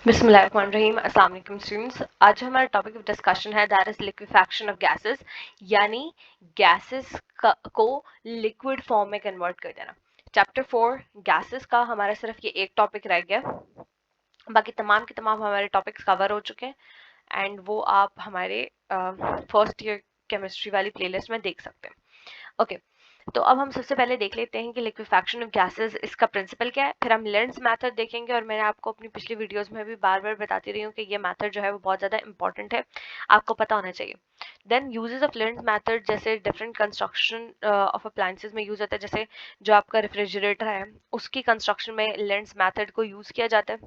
बिस्मिल्लाहिर्रहमानिर्रहीम। अस्सलाम वालेकुम स्टूडेंट्स। आज हमारा टॉपिक ऑफ डिस्कशन है that is liquefaction of gases, यानी गैसेस को लिक्विड फॉर्म में कन्वर्ट कर देना। चैप्टर 4 गैसेस का हमारा सिर्फ ये एक टॉपिक रह गया, बाकी तमाम के तमाम हमारे टॉपिक्स कवर हो चुके हैं एंड वो आप हमारे फर्स्ट ईयर केमिस्ट्री वाली प्लेलिस्ट में देख सकते हैं। ओके, तो अब हम सबसे पहले देख लेते हैं कि लिक्विफैक्शन ऑफ गैसेस इसका प्रिंसिपल क्या है, फिर हम लेंस मेथड देखेंगे। और मैंने आपको अपनी पिछली वीडियोस में भी बार बार बताती रही हूँ कि ये मेथड जो है वो बहुत ज़्यादा इंपॉर्टेंट है, आपको पता होना चाहिए। Then uses of lens method, जैसे डिफरेंट कंस्ट्रक्शन ऑफ अप्लायंसेस में यूज होता है, जैसे जो आपका रेफ्रिजरेटर है उसकी कंस्ट्रक्शन में लेंस मेथड को यूज किया जाता है,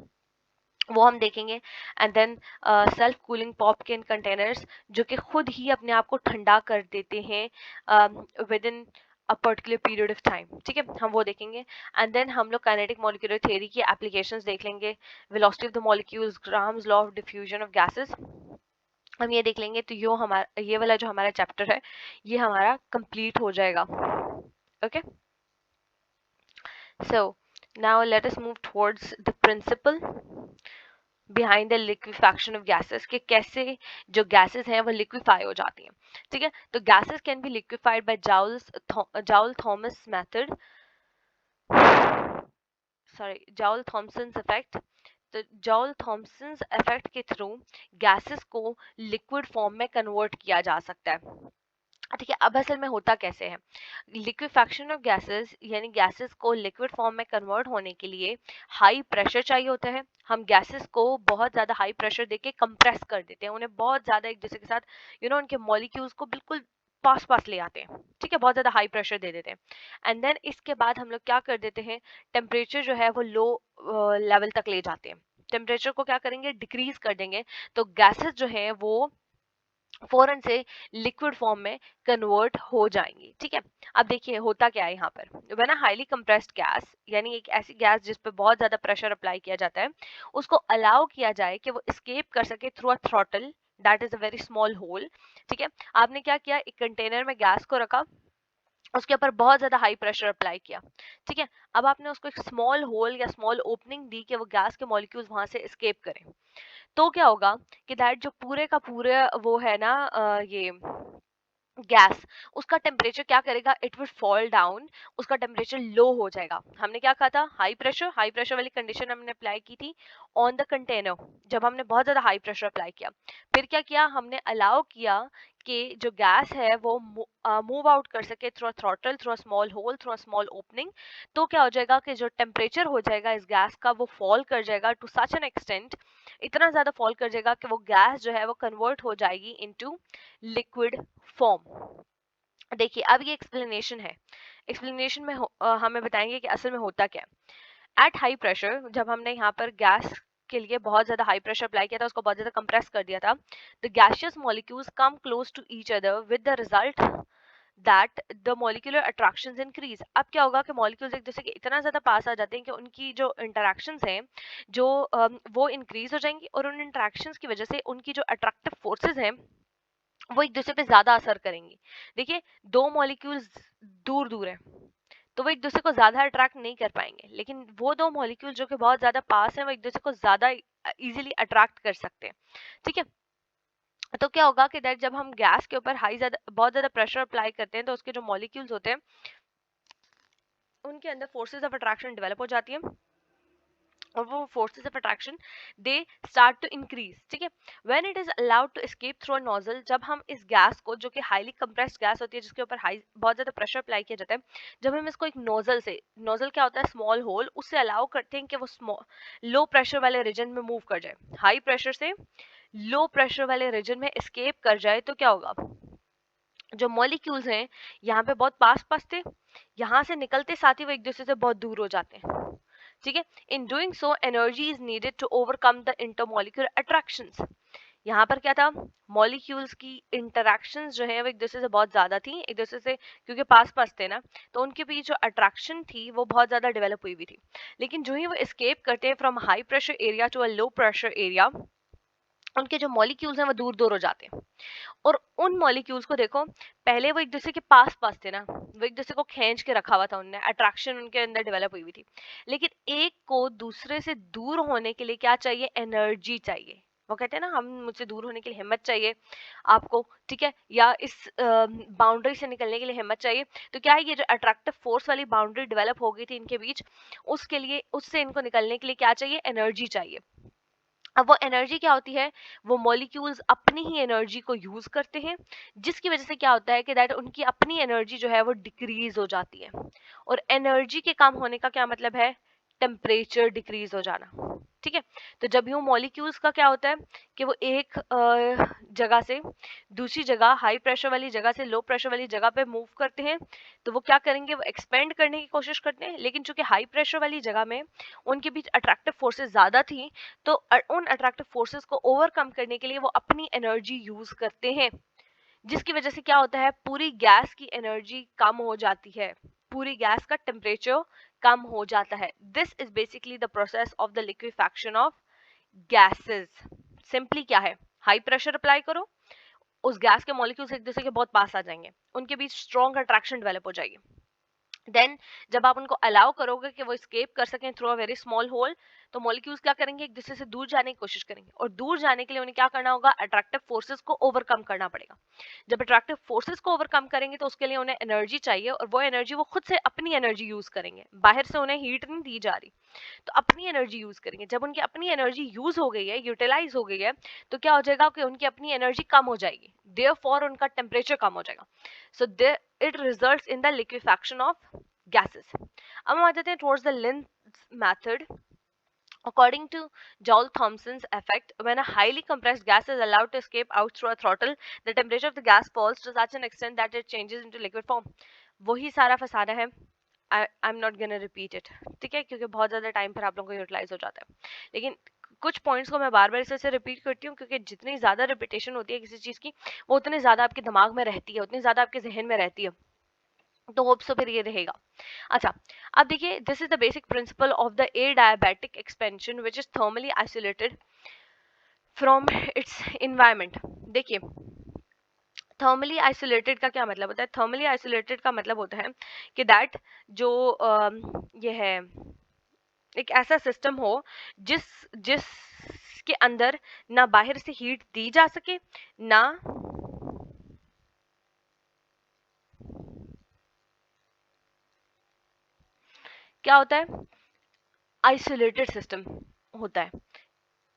वो हम देखेंगे। And then self cooling popcorn containers, जो कि खुद ही अपने आप को ठंडा कर देते हैं with in a particular period of time, ठीक है, हम वो देखेंगे। एंड देन हम लोग काइनेटिक मॉलिक्यूलर थ्योरी की एप्लीकेशंस देख लेंगे, velocity of the molecules, grams law of diffusion of gases, हम ये देख लेंगे। तो ये वाला जो हमारा चैप्टर है ये हमारा कंप्लीट हो जाएगा। Okay, so now let us move towards the principle behind the liquefaction of gases, कि कैसे जो गैसेस हैं वो लिक्विफाई हो जाती हैं, ठीक है। तो gases can be liquefied by Joule Thomson method, sorry Joule Thomson's effect. तो जॉल थॉमसन्स इफेक्ट के थ्रू गैसेस को लिक्विड फॉर्म में कन्वर्ट किया जा सकता है, ठीक है। अब असल में होता कैसे है, लिक्विफैक्शन ऑफ गैसेस यानी गैसेस को लिक्विड फॉर्म में कन्वर्ट होने के लिए हाई प्रेशर चाहिए होता है। हम गैसेस को बहुत ज़्यादा हाई प्रेशर देके कंप्रेस कर देते हैं, उन्हें बहुत ज़्यादा एक दूसरे के साथ उनके मॉलिक्यूल्स को बिल्कुल पास पास ले आते हैं, ठीक है, बहुत ज़्यादा हाई प्रेशर दे देते हैं। एंड देन इसके बाद हम लोग क्या कर देते हैं, टेम्परेचर जो है वो लो लेवल तक ले जाते हैं, टेम्परेचर को क्या करेंगे, डिक्रीज कर देंगे। तो गैसेस जो है वो फौरन से लिक्विड फॉर्म में कन्वर्ट हो जाएंगी, ठीक है। अब देखिए होता क्या है यहाँ पर, when a highly compressed gas, यानी एक ऐसी गैस जिस पे बहुत ज्यादा प्रेशर अप्लाई किया जाता है, उसको अलाउ किया जाए कि वो एस्केप कर सके through a throttle, that is a very small hole, ठीक है। आपने क्या किया, एक कंटेनर में गैस को रखा, उसके ऊपर बहुत ज्यादा हाई प्रेशर अप्लाई किया, ठीक है। अब आपने उसको एक स्मॉल होल या स्मॉल ओपनिंग दी कि वो गैस के मॉलिक्यूल्स वहां से एस्केप करें। तो क्या होगा कि दैट जो पूरे का पूरे वो है ना, ये गैस, उसका टेम्परेचर क्या करेगा, इट विल फॉल डाउन, उसका टेम्परेचर लो हो जाएगा। हमने क्या कहा था, हाई प्रेशर वाली कंडीशन हमने अप्लाई की थी ऑन द कंटेनर, जब हमने बहुत ज्यादा हाई प्रेशर अप्लाई किया। फिर क्या किया, हमने अलाउ किया कि जो गैस है वो मूव आउट कर सके through throttle, through small hole, through small opening. तो क्या हो जाएगा कि जो टेम्परेचर हो जाएगा इस गैस का वो फॉल कर जाएगा टू सच एन एक्सटेंट, इतना ज्यादा फॉल कर जाएगा कि वो गैस जो है वो कन्वर्ट हो जाएगी इनटू लिक्विड फॉर्म। देखिए अब ये एक्सप्लेनेशन है, एक्सप्लेनेशन में हमें बताएंगे कि असल में होता क्या है। एट हाई प्रेशर, जब हमने यहाँ पर गैस के लिए बहुत ज्यादा हाई प्रेशर अप्लाई किया था, उसको बहुत ज्यादा कंप्रेस कर दिया था, the gaseous molecules come close to each other with the result that the molecular attractions increase. अब क्या होगा कि मॉलिक्यूल्स एक दूसरे के इतना ज्यादा पास आ जाते हैं कि उनकी जो इंटरेक्शंस हैं जो वो इंक्रीज हो जाएंगी, और उन इंटरेक्शंस की वजह से उनकी जो अट्रैक्टिव फोर्सेस हैं वो एक दूसरे पे ज्यादा असर करेंगी। देखिए दो मॉलिक्यूल्स दूर दूर हैं तो वो एक दूसरे को ज्यादा अट्रैक्ट नहीं कर पाएंगे, लेकिन वो दो मॉलिक्यूल जो कि बहुत ज्यादा पास हैं वो एक दूसरे को ज्यादा इजीली अट्रैक्ट कर सकते हैं, ठीक है। तो क्या होगा कि दैट जब हम गैस के ऊपर बहुत ज्यादा प्रेशर अप्लाई करते हैं तो उसके जो मॉलिक्यूल्स होते हैं उनके अंदर फोर्सेस ऑफ अट्रैक्शन डेवलप हो जाती है, और वो forces of attraction they start to increase, ठीक है। When it is allowed to escape through a nozzle, जब हम इस गैस को, जो कि हाईली कंप्रेस्ड गैस होती है जिसके ऊपर हाई बहुत ज्यादा प्रेशर अप्लाई किया जाता है, जब हम इसको एक नोजल से, नोजल क्या होता है, स्मॉल होल, उससे अलाउ करते हैं कि वो लो प्रेशर वाले रीजन में मूव कर जाए, हाई प्रेशर से लो प्रेशर वाले रीजन में एस्केप कर जाए, तो क्या होगा, जो मॉलिक्यूल्स हैं यहाँ पे बहुत पास पास थे, यहाँ से निकलते साथ ही वो एक दूसरे से बहुत दूर हो जाते हैं, ठीक है। In doing so energy is needed to overcome the intermolecular attractions. यहाँ पर क्या था, मॉलिक्यूल्स की इंटरेक्शंस जो है वो एक दूसरे से बहुत ज्यादा थी, एक दूसरे से क्योंकि पास पास थे ना, तो उनके बीच जो अट्रैक्शन थी वो बहुत ज्यादा डेवलप हुई हुई थी। लेकिन जो ही वो एस्केप करते हैं from high pressure area to a low pressure area, उनके जो मॉलिक्यूल्स हैं वो दूर दूर हो जाते हैं। और उन मॉलिक्यूल्स को देखो, पहले वो एक दूसरे के पास पास थे ना, वो एक दूसरे को खींच के रखा हुआ था उनने, अट्रैक्शन उनके अंदर डेवलप हुई हुई थी। लेकिन एक को दूसरे से दूर होने के लिए क्या चाहिए? एनर्जी चाहिए। वो कहते हैं ना, हम मुझसे दूर होने के लिए हिम्मत चाहिए आपको, ठीक है, या इस बाउंड्री से निकलने के लिए हिम्मत चाहिए। तो क्या है, ये जो अट्रैक्टिव फोर्स वाली बाउंड्री डेवलप हो गई थी इनके बीच, उसके लिए, उससे इनको निकलने के लिए क्या चाहिए? एनर्जी चाहिए। अब वो एनर्जी क्या होती है? वो मॉलिक्यूल्स अपनी ही एनर्जी को यूज करते हैं, जिसकी वजह से क्या होता है कि दैट उनकी अपनी एनर्जी जो है वो डिक्रीज हो जाती है। और एनर्जी के कम होने का क्या मतलब है? टेम्परेचर डिक्रीज हो जाना। ठीक है, तो जब यूं मॉलिक्यूल्स का क्या होता है कि वो एक जगह से दूसरी जगह, हाई प्रेशर वाली जगह से लो प्रेशर वाली जगह पे मूव करते हैं, तो वो क्या करेंगे? वो एक्सपेंड करने की कोशिश करते हैं, लेकिन चूंकि हाई प्रेशर वाली जगह में उनके बीच अट्रैक्टिव फोर्सेस ज्यादा थी, तो उन अट्रैक्टिव फोर्सेस को ओवरकम करने के लिए वो अपनी एनर्जी यूज करते हैं, जिसकी वजह से क्या होता है? पूरी गैस की एनर्जी कम हो जाती है, पूरी गैस का टेम्परेचर कम हो जाता है। This is basically the process of the liquefaction of gases. Simply क्या है? हाई प्रेशर अप्लाई करो, उस गैस के मॉलिक्यूल्स एक दूसरे के बहुत पास आ जाएंगे, उनके बीच स्ट्रॉन्ग अट्रैक्शन डेवलप हो जाएगी। देन जब आप उनको अलाउ करोगे कि वो स्केप कर सकें through a very small hole, तो मॉलिक्यूल्स क्या करेंगे? एक दूसरे से दूर जाने की कोशिश करेंगे, और दूर जाने के लिए उन्हें क्या करना होगा? अट्रैक्टिव फोर्सेस को ओवरकम करना पड़ेगा। जब अट्रैक्टिव फोर्सेस को ओवरकम करेंगे तो उसके लिए उन्हें एनर्जी चाहिए, और वो एनर्जी वो खुद से अपनी एनर्जी यूज करेंगे, बाहर से उन्हें हीट नहीं दी जा रही, तो अपनी एनर्जी यूज करेंगे। जब उनकी अपनी एनर्जी यूज हो गई है, यूटिलाइज हो गई है, तो क्या हो जाएगा कि उनकी अपनी एनर्जी कम हो जाएगी, देयरफॉर उनका टेम्परेचर कम हो जाएगा। So it results in the liquefaction of gases. अब हम आ जाते हैं towards the Lenz's method. According to Joule-Thomson's effect, when a highly compressed gas is allowed to escape out through a throttle, the temperature of the gas falls to such an extent that it changes into liquid form. वही सारा फसाना है। I'm not gonna repeat it, ठीक है, क्योंकि बहुत ज़्यादा time पर आप लोगों को यूटिलाइज हो जाता है। लेकिन कुछ पॉइंट्स को मैं बार बार इसे रिपीट करती हूँ, क्योंकि जितनी ज़्यादा रिपीटेशन होती है किसी चीज़ की, वो उतनी ज़्यादा आपके दिमाग में रहती है, उतनी ज़्यादा आपके जहन में रहती है। तो होप सो फिर ये रहेगा। अच्छा, अब देखिए, this is the basic principle of the adiabatic expansion which is thermally isolated from its environment. देखिए, थर्मली आइसोलेटेड का क्या मतलब होता है? थर्मली आइसोलेटेड का मतलब होता है कि दैट जो ये है, एक ऐसा सिस्टम हो जिस जिसके अंदर ना बाहर से हीट दी जा सके, ना क्या होता है? आइसोलेटेड सिस्टम होता है।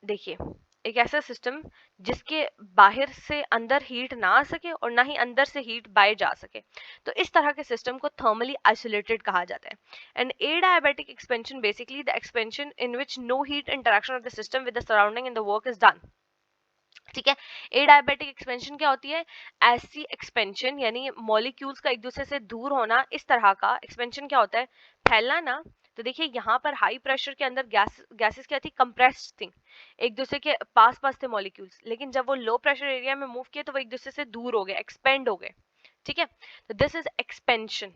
देखिए, एक ऐसा सिस्टम जिसके बाहर से अंदर हीट ना आ सके और ना ही अंदर से हीट बाहर जा सके, तो इस तरह के सिस्टम को थर्मली आइसोलेटेड कहा जाता है। And adiabatic expansion basically the expansion in which no heat interaction of the system with the surrounding in the work is done. ठीक है, एडियाबैटिक एक्सपेंशन क्या होती है? ऐसी एक्सपेंशन, यानी मॉलिक्यूल्स का एक दूसरे से दूर होना, इस तरह का एक्सपेंशन क्या होता है? फैलना ना। तो देखिए, यहाँ पर हाई प्रेशर के अंदर गैसेस क्या थी? कंप्रेस्ड थी, एक दूसरे के पास पास थे मॉलिक्यूल्स, लेकिन जब वो लो प्रेशर एरिया में मूव किए तो वो एक दूसरे से दूर हो गए, एक्सपेंड हो गए। ठीक है, तो दिस इज एक्सपेंशन।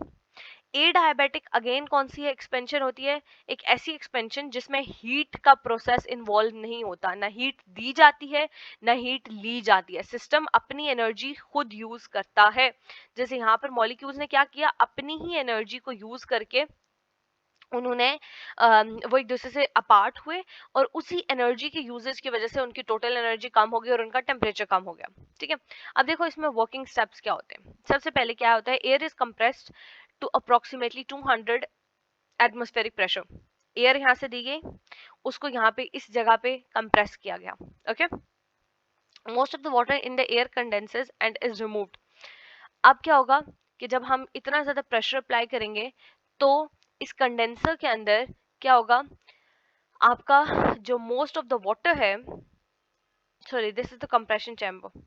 एडायबिटिक अगेन कौन सी है एक्सपेंशन होती है? एक ऐसी एक्सपेंशन जिसमें हीट का प्रोसेस इन्वॉल्व नहीं होता, ना हीट दी जाती है ना हीट ली जाती है, सिस्टम अपनी एनर्जी खुद यूज करता है। जैसे यहाँ पर मॉलिक्यूल्स ने क्या किया? अपनी ही एनर्जी को यूज करके उन्होंने वो एक दूसरे से अपार्ट हुए, और उसी एनर्जी के यूजेस की वजह से उनकी टोटल एनर्जी कम हो गई और उनका टेम्परेचर कम हो गया। ठीक है, अब देखो इसमें वर्किंग स्टेप्स क्या होते हैं। सबसे पहले क्या होता है? Air is compressed to approximately 200 atmospheric pressure. Air यहाँ से दी गई, उसको यहाँ पे इस जगह पे कंप्रेस किया गया। Okay, most of the water in the air condenses and is removed. अब क्या होगा कि जब हम इतना ज्यादा प्रेशर अप्लाई करेंगे, तो इस कंडेंसर के अंदर क्या होगा? आपका जो मोस्ट ऑफ द वाटर है, sorry this is the compression chamber.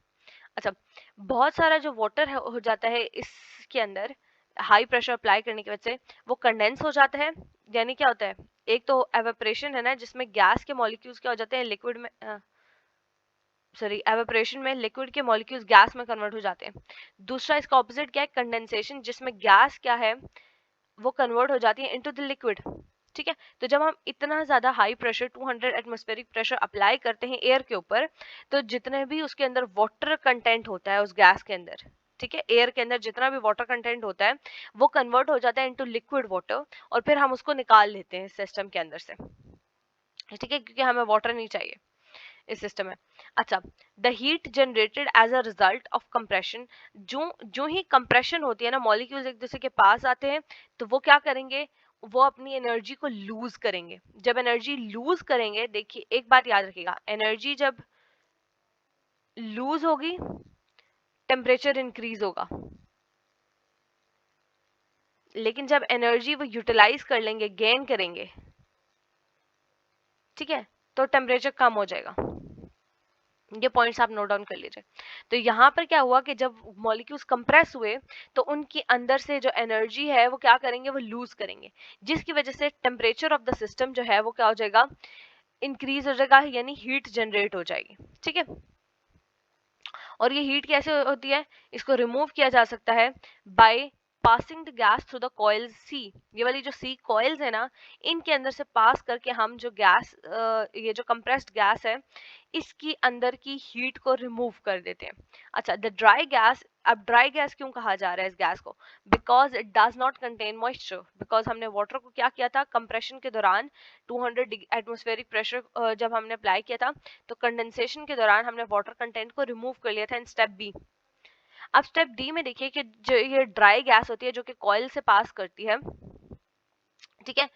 अच्छा, बहुत सारा जो वाटर है हो जाता है इसके अंदर, हाई प्रेशर अप्लाई करने की वजह से वो कंडेंस हो जाता है। यानी क्या होता है? एक तो एवेपोरेशन है ना, जिसमें गैस के मॉलिक्यूल्स क्या हो जाते हैं? लिक्विड में, सॉरी, एवेपोरेशन में लिक्विड के मॉलिक्यूल्स गैस में कन्वर्ट हो जाते हैं। दूसरा इसका ऑपोजिट क्या है? कंडेंसेशन, जिसमें गैस क्या है? वो कन्वर्ट हो जाती है इनटू द लिक्विड। ठीक है। तो जब हम इतना ज्यादा high pressure 200 atmospheric pressure apply करते हैं एयर के ऊपर, तो जितने भी उसके अंदर वाटर कंटेंट होता है उस गैस के अंदर, ठीक है, एयर के अंदर जितना भी वाटर कंटेंट होता है वो कन्वर्ट हो जाता है इनटू लिक्विड वाटर, और फिर हम उसको निकाल लेते हैं सिस्टम के अंदर से, ठीक है, क्योंकि हमें वाटर नहीं चाहिए इस सिस्टम में। अच्छा, the heat generated as a result of compression, जो जो ही कंप्रेशन होती है ना, मॉलिक्यूल्स एक दूसरे के पास आते हैं, तो वो क्या करेंगे, वो अपनी एनर्जी को लूज करेंगे। जब एनर्जी लूज करेंगे, देखिए एक बात याद रखिएगा, एनर्जी जब लूज होगी टेम्परेचर इंक्रीज होगा, लेकिन जब एनर्जी वो यूटिलाइज कर लेंगे, गेन करेंगे, ठीक है, तो टेम्परेचर कम हो जाएगा। ये पॉइंट्स आप नोट डाउन कर लीजिए। तो यहाँ पर क्या हुआ कि जब मॉलिक्यूल्स कंप्रेस हुए, तो उनके अंदर से जो एनर्जी है वो क्या करेंगे, वो लूज करेंगे, जिसकी वजह से टेम्परेचर ऑफ द सिस्टम जो है वो क्या हो जाएगा, इंक्रीज हो जाएगा, यानी हीट जनरेट हो जाएगी, ठीक है। और ये हीट कैसे होती है, इसको रिमूव किया जा सकता है by passing the gas through the coils C. ये वाली जो सी कॉइल्स है ना, इनके अंदर से पास करके हम जो गैस, ये जो कंप्रेस्ड गैस है, इसकी अंदर की हीट को रिमूव कर देते हैं। अच्छा, द ड्राई गैस, अब ड्राई गैस क्यों कहा जा रहा है इस गैस को, because it does not contain moisture, because हमने वाटर को क्या किया था कंप्रेशन के दौरान, 200 एटमॉस्फेरिक प्रेशर जब हमने अप्लाई किया था, तो कंडेंसेशन के दौरान हमने वाटर कंटेंट को रिमूव कर लिया था इन स्टेप बी। अब स्टेप डी में देखिए कि जो ये ड्राई गैस होती है जो कि कॉइल से पास करती है, ठीक है,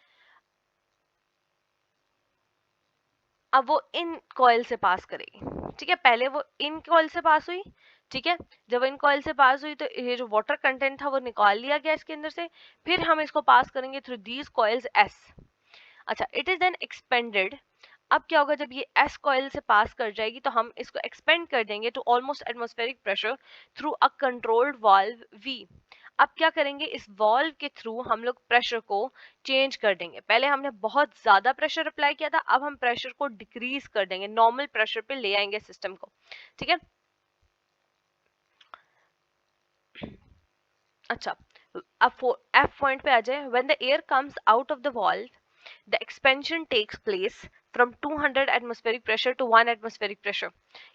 अब वो इन कॉइल से पास करेगी, ठीक है, पहले वो इन कॉइल से पास हुई, ठीक है, जब इन कॉइल से पास हुई तो ये जो वाटर कंटेंट था वो निकाल लिया गया इसके अंदर से, फिर हम इसको पास करेंगे थ्रू दीज कॉइल्स एस। अच्छा, इट इज देन एक्सपेंडेड। अब क्या होगा, जब ये एस कॉइल से पास कर जाएगी तो हम इसको एक्सपेंड कर देंगे to almost atmospheric pressure through a controlled valve वी। अब क्या करेंगे, इस वाल्व के थ्रू हम लोग प्रेशर को चेंज कर देंगे। पहले हमने बहुत ज्यादा प्रेशर अप्लाई किया था, अब हम प्रेशर को डिक्रीज कर देंगे, नॉर्मल प्रेशर पे ले आएंगे सिस्टम को, ठीक है। अच्छा, अब एफ पॉइंट पे आ जाए, when the air comes out of the valve the expansion takes place from 200 atmospheric pressure to 1 atmospheric pressure।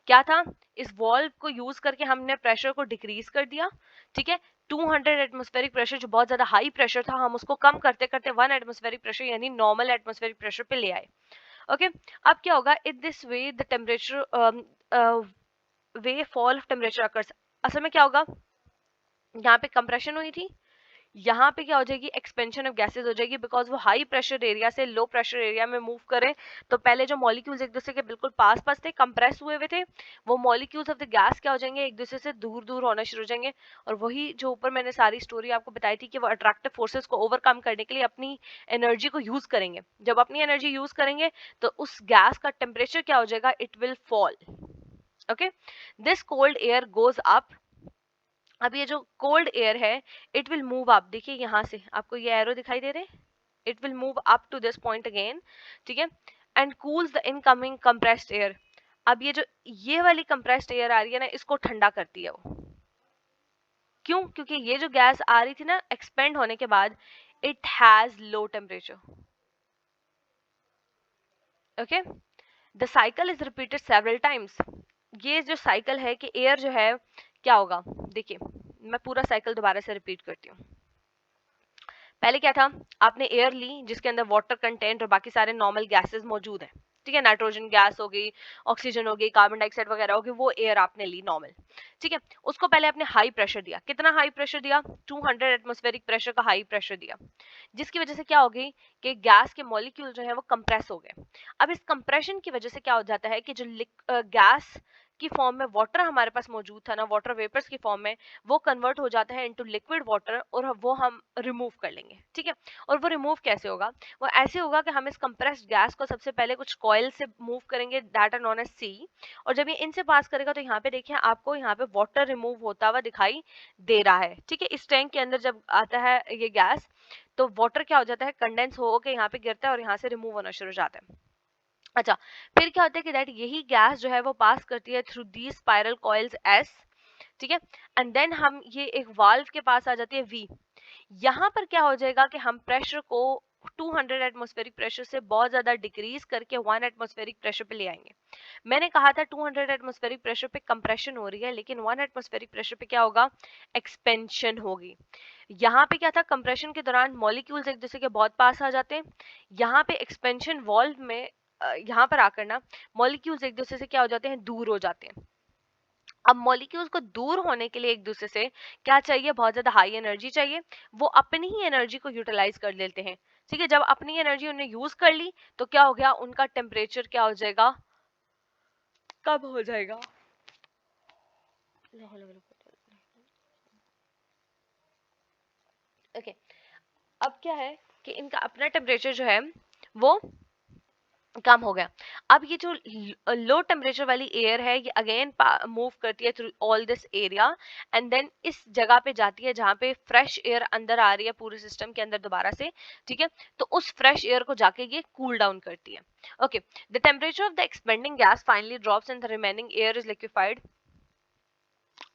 क्या था, इस वॉल्व को यूज करके हमने प्रेशर को डिक्रीज कर दिया, ठीक है, 200 एटमॉस्फेरिक प्रेशर जो बहुत ज्यादा हाई प्रेशर था, हम उसको कम करते करते 1 एटमॉस्फेरिक प्रेशर यानी नॉर्मल एटमॉस्फेरिक प्रेशर पे ले आए। ओके, अब क्या होगा, in this way the temperature way fall of temperature occurs. असल में क्या होगा, यहाँ पे कंप्रेशन हुई थी, यहाँ पे क्या हो जाएगी, एक्सपेंशन ऑफ गैसेस हो जाएगी, बिकॉज वो हाई प्रेशर एरिया से लो प्रेशर एरिया में मूव करें, तो पहले जो मॉलिक्यूल्स एक दूसरे के बिल्कुल पास पास थे, कंप्रेस हुए हुए थे, वो मॉलिक्यूल्स ऑफ द गैस क्या हो जाएंगे, एक दूसरे से दूर दूर होना शुरू हो जाएंगे। और वही जो ऊपर मैंने सारी स्टोरी आपको बताई थी कि वो अट्रैक्टिव फोर्सेस को ओवरकम करने के लिए अपनी एनर्जी को यूज करेंगे। जब अपनी एनर्जी यूज करेंगे तो उस गैस का टेम्परेचर क्या हो जाएगा, it will fall. Okay, this cold air goes up. अब ये जो कोल्ड एयर है, इट विल मूव अप, देखिए यहाँ से आपको ये एरो दिखाई दे रहे हैं, it will move up to this point again, ठीक है, and cools the incoming compressed air. अब ये जो ये वाली कंप्रेस्ड एयर आ रही है ना, इसको ठंडा करती है वो, क्यों, क्योंकि ये जो गैस आ रही थी ना एक्सपेंड होने के बाद, it has low temperature. Okay, the cycle is repeated several times. ये जो साइकिल है कि एयर जो है क्या होगा, देखिए मैं पूरा साइकिल दोबारा से रिपीट करती हूँ। पहले क्या था, आपने एयर ली जिसके अंदर वाटर कंटेंट और बाकी सारे नॉर्मल गैसेस मौजूद हैं, ठीक है, नाइट्रोजन गैस हो गई, ऑक्सीजन हो गई, कार्बन डाइऑक्साइड वगैरह हो गई, वो एयर आपने ली नॉर्मल, ठीक है, उसको पहले आपने हाई प्रेशर दिया, कितना हाई प्रेशर दिया, 200 एटमॉस्फेरिक प्रेशर का हाई प्रेशर दिया, जिसकी वजह से क्या हो गई कि गैस के मॉलिक्यूल जो है वो कंप्रेस हो गए। अब इस कंप्रेशन की वजह से क्या हो जाता है कि जो गैस की फॉर्म में वाटर हमारे पास मौजूद था ना, वाटर वेपर्स की फॉर्म में, वो कन्वर्ट हो जाता है इनटू लिक्विड वाटर, और वो हम रिमूव कर लेंगे, ठीक है। और वो रिमूव कैसे होगा, वो ऐसे होगा कि हम इस कंप्रेस्ड गैस को सबसे पहले कुछ कॉइल से मूव करेंगे, दैट आर नोन एज सी, और जब ये इनसे पास करेगा तो यहाँ पे देखिए आपको यहाँ पे वाटर रिमूव होता हुआ दिखाई दे रहा है, ठीक है। इस टैंक के अंदर जब आता है ये गैस, तो वाटर क्या हो जाता है, कंडेंस हो के यहाँ पे गिरता है और यहाँ से रिमूव होना शुरू हो जाता है। अच्छा, फिर क्या होता है कि दैट यही गैस जो है वो पास करती है through the spiral coils S, ठीक है, एंड देन हम ये एक वाल्व के पास आ जाती है वी। यहाँ पर क्या हो जाएगा कि हम प्रेशर को 200 एटमॉस्फेरिक प्रेशर से बहुत ज़्यादा डिक्रीज करके 1 एटमॉस्फेरिक प्रेशर पे ले आएंगे। मैंने कहा था 200 एटमॉस्फेरिक प्रेशर पे कंप्रेशन हो रही है, लेकिन 1 एटमॉस्फेरिक प्रेशर पे क्या होगा, एक्सपेंशन होगी। यहाँ पे क्या था, कंप्रेशन के दौरान मॉलिक्यूल्स एक दूसरे के बहुत पास आ जाते हैं। यहाँ पे एक्सपेंशन वॉल्व में यहाँ पर आकर ना मॉलिक्यूल्स एक दूसरे से क्या हो जाते हैं, दूर हो जाते हैं। अब मॉलिक्यूल्स को दूर होने के लिए एक दूसरे से क्या चाहिए, बहुत ज्यादा हाई एनर्जी चाहिए। वो अपनी ही एनर्जी को यूटिलाइज कर लेते हैं। ठीक है, जब अपनी एनर्जी उन्हें यूज कर ली तो क्या हो गया, उनका टेम्परेचर क्या हो जाएगा, कम हो जाएगा। ओके, अब क्या है कि इनका अपना टेम्परेचर जो है वो कम हो गया। अब ये जो लो टेम्परेचर वाली एयर है ये अगेन मूव करती है through all this area and then इस जगह पे जाती है जहाँ पे फ्रेश एयर अंदर आ रही है पूरे सिस्टम के अंदर दोबारा से। ठीक है, तो उस फ्रेश एयर को जाके ये कूल डाउन करती है। Okay, the temperature of the expanding gas finally drops and the remaining air is liquefied.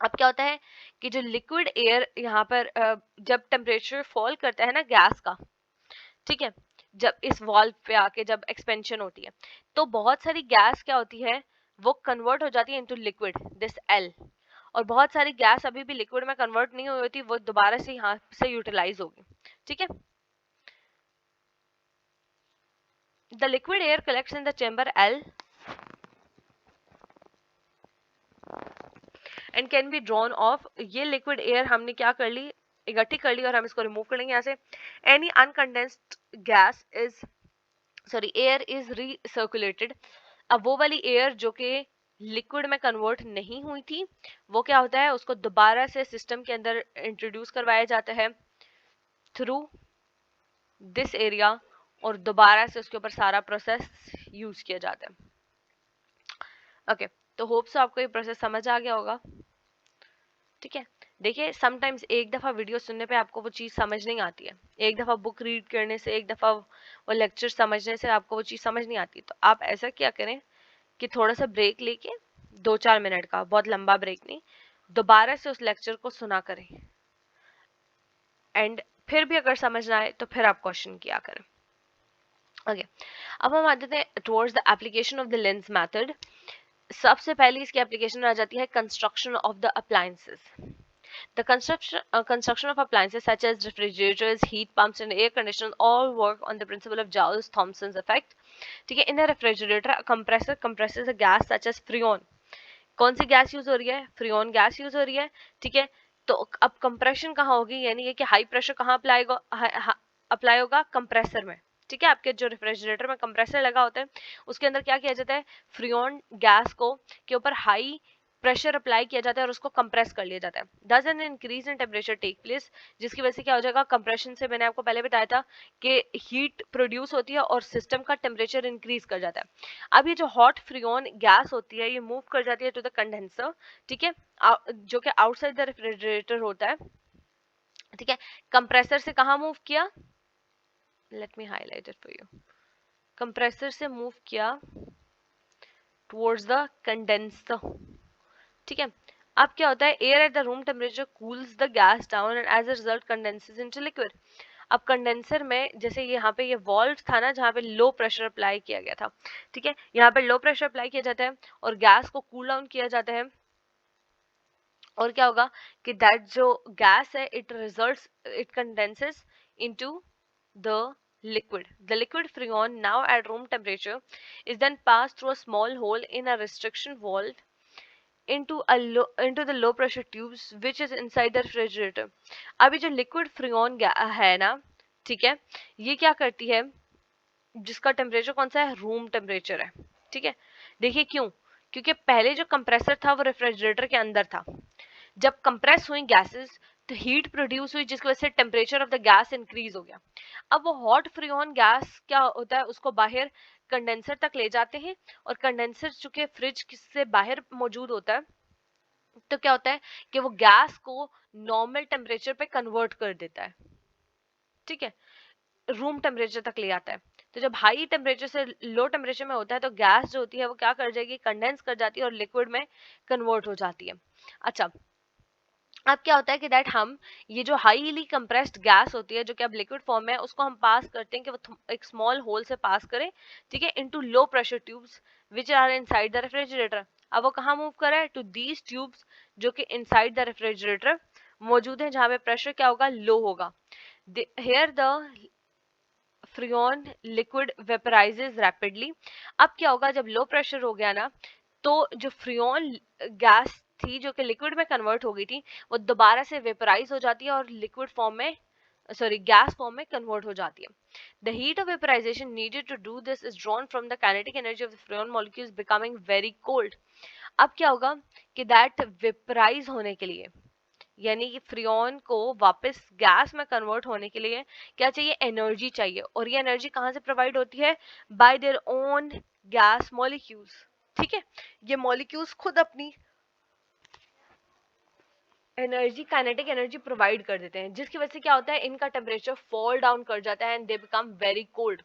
अब क्या होता है कि जो लिक्विड एयर यहाँ पर जब टेम्परेचर फॉल करता है ना गैस का, ठीक है, जब इस वॉल्व पे आके जब एक्सपेंशन होती है तो बहुत सारी गैस क्या होती है, वो कन्वर्ट हो जाती है इनटू लिक्विड, दिस एल। और बहुत सारी गैस अभी भी लिक्विड में कन्वर्ट नहीं हुई होती, वो दोबारा से यहाँ से यूटिलाइज होगी। ठीक है, the liquid air collects in the chamber L and can be drawn of. ये लिक्विड एयर हमने क्या कर ली, इकट्ठी कर ली और हम इसको रिमूव कर लेंगे यहाँ से। Any uncondensed gas is sorry air is recirculated. अब वो वाली एयर जो कि लिक्विड में कन्वर्ट नहीं हुई थी वो क्या होता है, उसको दोबारा से सिस्टम के अंदर इंट्रोड्यूस करवाया जाता है थ्रू दिस एरिया और दोबारा से उसके ऊपर सारा प्रोसेस यूज किया जाता है। ओके, तो होप सो आपको ये प्रोसेस समझ आ गया होगा। ठीक है, देखिए समटाइम्स एक दफ़ा वीडियो सुनने पे आपको वो चीज़ समझ नहीं आती है, एक दफ़ा बुक रीड करने से, एक दफ़ा वो लेक्चर समझने से आपको वो चीज़ समझ नहीं आती। तो आप ऐसा क्या करें कि थोड़ा सा ब्रेक लेके 2-4 मिनट का, बहुत लंबा ब्रेक नहीं, दोबारा से उस लेक्चर को सुना करें एंड फिर भी अगर समझ ना आए तो फिर आप क्वेश्चन किया करें। ओके, अब हम आते हैं towards the application of the lens method. सबसे पहले इसकी एप्लीकेशन आ जाती है construction of the appliances. The construction of appliances such as refrigerators, heat pumps, and air conditioners all work on the principle of Joule-Thomson's effect. ठीक है, in a refrigerator, a compressor compresses a gas such as freon. कौन सी gas use हो रही है, Freon gas use हो रही है। ठीक है, तो अब कंप्रेशन कहाँ होगी, यानी कि हाई प्रेशर कहाँ अप्लाई होगा, कंप्रेसर में। ठीक है, आपके जो रेफ्रिजरेटर में कंप्रेसर लगा होता है उसके अंदर क्या किया जाता है, फ्रियोन गैस को के ऊपर हाई प्रेशर अप्लाई किया जाता है और उसको कंप्रेस कर लिया जाता है। Thus an increase in temperature take place, जिसकी वजह से क्या हो जाएगा, कंप्रेशन से मैंने आपको पहले बताया था कि हीट प्रोड्यूस होती है और सिस्टम का टेम्परेचर इंक्रीज कर जाता है। अब ये जो हॉट फ्रियोन गैस होती है ये मूव कर जाती है टू द कंडेंसर। ठीक है, जो कि आउटसाइड द रेफ्रिजरेटर होता है। ठीक है, कंप्रेसर से कहाँ मूव किया, let me highlight it for you, compressor से मूव किया टुवर्ड्स द कंडेंसर। ठीक है, अब क्या होता है, air at the room temperature cools the gas down and as a result condenses into liquid. अब कंडेंसर में जैसे यहाँ पे ये वॉल्व था ना जहाँ पे लो प्रेशर अप्लाई किया गया था। ठीक है, यहाँ पे लो प्रेशर अप्लाई किया जाता है और गैस को कूल डाउन किया जाता है और क्या होगा कि दैट जो गैस है it condenses into the liquid. The liquid freon, now at room temperature, is then passed through a small hole in a restriction valve into the low pressure tubes which is inside the refrigerator. अभी जो liquid freon है ना, ठीक है, ये क्या करती है, जिसका टेम्परेचर कौन सा है, रूम टेम्परेचर है। ठीक है, देखिए क्यों, क्योंकि पहले जो कंप्रेसर था वो रेफ्रिजरेटर के अंदर था। जब कंप्रेस हुई गैसेस तो हीट प्रोड्यूस हुई जिसकी वजह से temperature of the gas increase हो गया। अब वो हॉट फ्रीऑन गैस क्या होता है, उसको बाहर कंडेंसर तक ले जाते हैं और कंडेंसर चूंकि फ्रिज से बाहर मौजूद होता है तो क्या होता है कि वो गैस को नॉर्मल टेम्परेचर पे कन्वर्ट कर देता है। ठीक है, रूम टेम्परेचर तक ले आता है। तो जब हाई टेम्परेचर से लो टेम्परेचर में होता है तो गैस जो होती है वो क्या कर जाएगी, कंडेंस कर जाती है और लिक्विड में कन्वर्ट हो जाती है। अच्छा, अब क्या होता है कि दैट हम ये जो हाईली कंप्रेस्ड गैस होती है जो कि अब लिक्विड फॉर्म में है उसको हम पास करते हैं कि वो एक स्मॉल होल से पास करें, ठीक है, into low pressure tubes which are inside the refrigerator. अब वो कहाँ मूव कर रहा है? टू दीज ट्यूब्स जो कि इनसाइड द रेफ्रिजरेटर मौजूद है, जहां पे प्रेशर क्या होगा? लो होगा। Here the freon liquid vaporises rapidly. अब क्या होगा जब लो प्रेशर हो गया ना, तो जो फ्रियोन गैस थी जो कि लिक्विड में कन्वर्ट हो गई थी, वो दोबारा से वेपराइज हो जाती है और लिक्विड फॉर्म में, सॉरी, गैस फॉर्म में कन्वर्ट हो जाती है। The heat of vaporization needed to do this is drawn from the kinetic energy of the freon molecules becoming very cold. अब क्या होगा कि दैट वेपराइज होने के लिए, यानी कि फ्रियोन को वापस गैस में कन्वर्ट होने के लिए क्या चाहिए? एनर्जी चाहिए। और ये एनर्जी कहाँ से प्रोवाइड होती है? Bye their own gas molecules. ठीक है, ये मॉलिक्यूल्स खुद अपनी एनर्जी, काइनेटिक एनर्जी प्रोवाइड कर देते हैं, जिसकी वजह से क्या होता है? इनका टेम्परेचर फॉल डाउन कर जाता है and they become very cold.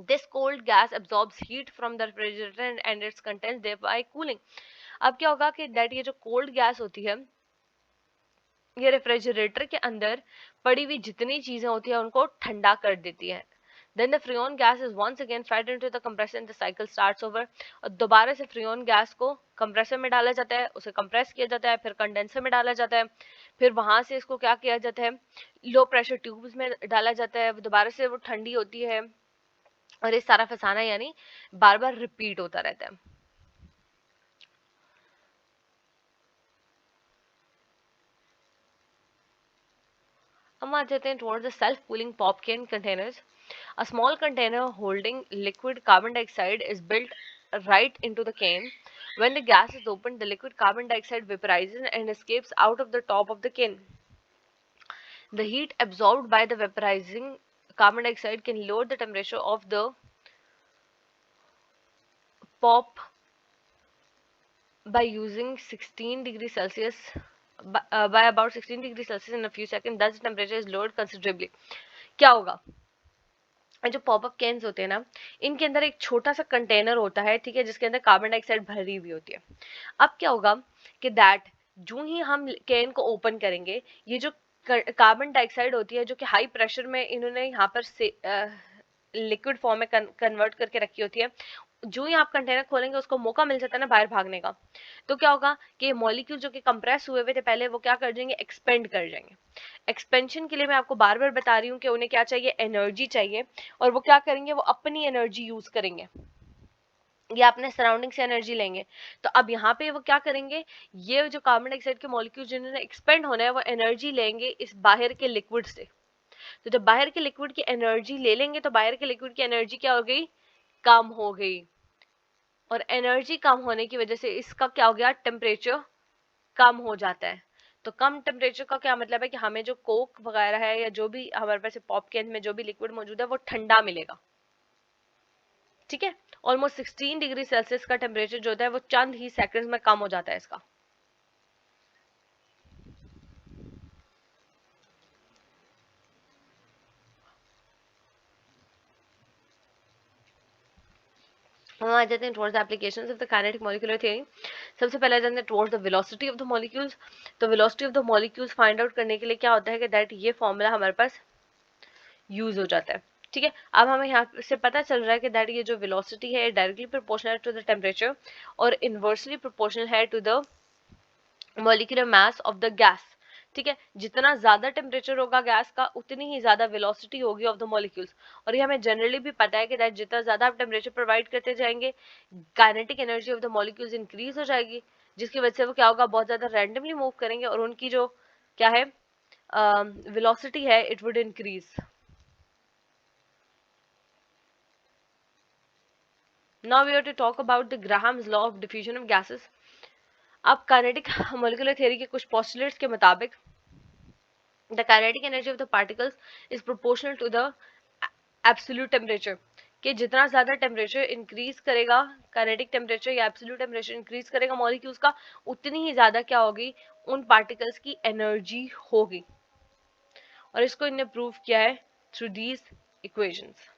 This cold gas absorbs heat from the refrigerator and its contents thereby cooling. अब क्या होगा कि दैट ये जो कोल्ड गैस होती है, ये रेफ्रिजरेटर के अंदर पड़ी हुई जितनी चीजें होती है उनको ठंडा कर देती है। Then the freon gas is once again fed into the compressor and the cycle starts over. और दोबारा से फ्रियोन गैस को कंप्रेसर में डाला जाता है, उसे कंप्रेस किया जाता है, फिर कंडेंसर में डाला जाता है, फिर वहां से इसको क्या किया जाता है? लो प्रेशर ट्यूब्स में डाला जाता है, दोबारा से वो ठंडी होती है और ये सारा फसाना यानी बार बार रिपीट होता रहता है। हम आ जाते हैं towards the self-cooling pop can containers. A small container holding liquid carbon dioxide is built right into the can. When the gas is opened, the liquid carbon dioxide vaporizes and escapes out of the top of the can. The heat absorbed by the vaporizing carbon dioxide can lower the temperature of the pop by using 16 degrees Celsius by about 16 degrees Celsius in a few seconds. Thus the temperature is lowered considerably. क्या होगा? जो popup cans होते हैं ना, इनके अंदर एक छोटा सा कंटेनर होता है, ठीक है, जिसके अंदर कार्बन डाइऑक्साइड भरी हुई होती है। अब क्या होगा कि दैट जो ही हम कैन को ओपन करेंगे, ये जो कार्बन डाइऑक्साइड होती है जो कि हाई प्रेशर में इन्होंने यहाँ पर से लिक्विड फॉर्म में कन्वर्ट करके रखी होती है, जो ही आप कंटेनर खोलेंगे उसको मौका मिल जाता है ना बाहर भागने का, तो क्या होगा कि मॉलिक्यूल जो कि कंप्रेस हुए हुए थे पहले, वो क्या कर जाएंगे? एक्सपेंड कर जाएंगे। एक्सपेंशन के लिए मैं आपको बार बार बता रही हूँ कि उन्हें क्या चाहिए? एनर्जी चाहिए। और वो क्या करेंगे? वो अपनी एनर्जी यूज करेंगे या अपने सराउंडिंग से एनर्जी लेंगे। तो अब यहाँ पे वो क्या करेंगे? ये जो कार्बन डाइऑक्साइड के मॉलिक्यूल जिन्होंने एक्सपेंड होना है वो एनर्जी लेंगे इस बाहर के लिक्विड से। तो जब बाहर के लिक्विड की एनर्जी ले लेंगे तो बाहर के लिक्विड की एनर्जी क्या हो गई? कम हो गई। और एनर्जी कम होने की वजह से इसका क्या हो गया? टेम्परेचर कम हो जाता है। तो कम टेम्परेचर का क्या मतलब है कि हमें जो कोक वगैरह है या जो भी हमारे पास पॉप कैन में जो भी लिक्विड मौजूद है वो ठंडा मिलेगा। ठीक है, ऑलमोस्ट 16 डिग्री सेल्सियस का टेम्परेचर जो होता है वो चंद ही सेकंड्स में कम हो जाता है इसका। हम आ जाते हैं towards the applications of the kinetic molecular theory. सबसे पहले आ जाते हैं towards the velocity of the molecules. तो velocity of the molecules find out करने के लिए क्या होता है कि दैट ये फॉर्मूला हमारे पास यूज हो जाता है। ठीक है, अब हमें यहाँ से पता चल रहा है कि दैट ये जो वेलोसिटी है directly proportional to the temperature और इनवर्सली प्रोपोर्शनल है to the molecular mass of the gas. ठीक है, जितना ज्यादा टेम्परेचर होगा गैस का उतनी ही ज्यादा वेलोसिटी होगी ऑफ द मॉलिक्यूल्स। और ये हमें जनरली भी पता है कि दैट जितना ज्यादा आप टेम्परेचर प्रोवाइड करते जाएंगे kinetic energy of the molecules increase हो जाएगी, जिसकी वजह से वो क्या होगा? बहुत ज्यादा रैंडमली मूव करेंगे और उनकी जो क्या है वेलोसिटी है it would increase. Now we have to talk about the Graham's law of diffusion of gases. अब काइनेटिक मॉलिक्यूलर थ्योरी के कुछ पोस्टुलेट्स के मुताबिक the kinetic energy of the particles is proportional to the absolute temperature, कि जितना ज्यादा temperature increase करेगा, kinetic temperature या एब्सोल्यूट टेम्परेचर इंक्रीज करेगा मॉलिक्यूल्स का, उतनी ही ज्यादा क्या होगी? उन पार्टिकल्स की एनर्जी होगी। और इसको इन्होंने प्रूव किया है थ्रू दीज इक्वेशंस।